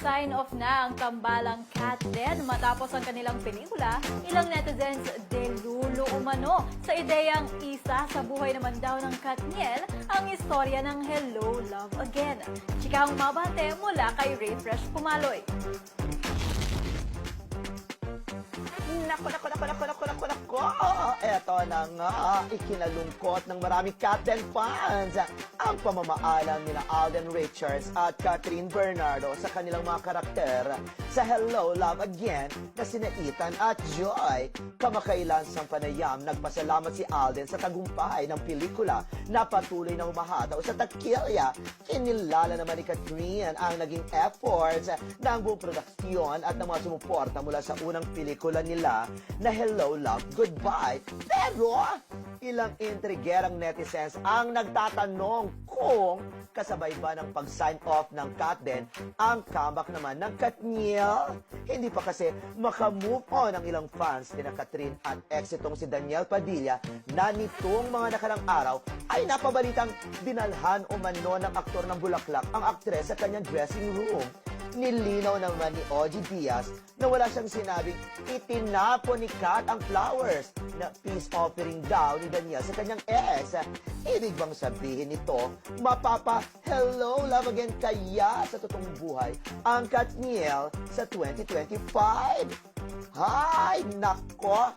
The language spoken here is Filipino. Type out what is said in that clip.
Nag-sign off na ang tambalang Katden matapos ang kanilang pelikula. Ilang netizens delulo umano sa ideyang isa sa buhay naman daw ng Katniel ang istorya ng Hello, Love Again. Chikahang mabate mula kay Refresh Pumaloy. Nako. Eto na nga, ikinalungkot ng maraming Katden fans ang pamamaalam nila Alden Richards at Catherine Bernardo sa kanilang mga karakter sa Hello, Love Again na sina Ethan at Joy. Kamakailan sa panayam, nagpasalamat si Alden sa tagumpay ng pelikula na patuloy na humahataw sa takilya. Kinilala naman ni Catherine ang naging efforts ng buong produksyon at ng mga sumuporta mula sa unang pelikula nila na Hello, Love, Goodbye. Pero, ilang intrigerang netizens ang nagtatanong kung kasabay ba ng pag-sign off ng Katden ang comeback naman ng Katniel. Hindi pa kasi makamove on ang ilang fans ni Catherine at ex itong si Daniel Padilla na nitong mga nakarang araw ay napabalitang dinalhan o mano ng aktor ng Bulaklak ang aktres sa kanyang dressing room. Nilinaw naman ni Ogie Diaz na wala siyang sinabing itinapon ni Kat ang flowers na peace offering daw ni Daniel sa kanyang ex. Ibig bang sabihin nito, mapapa-hello love again kaya sa totoong buhay ang Katniel sa 2025? Hay, nako!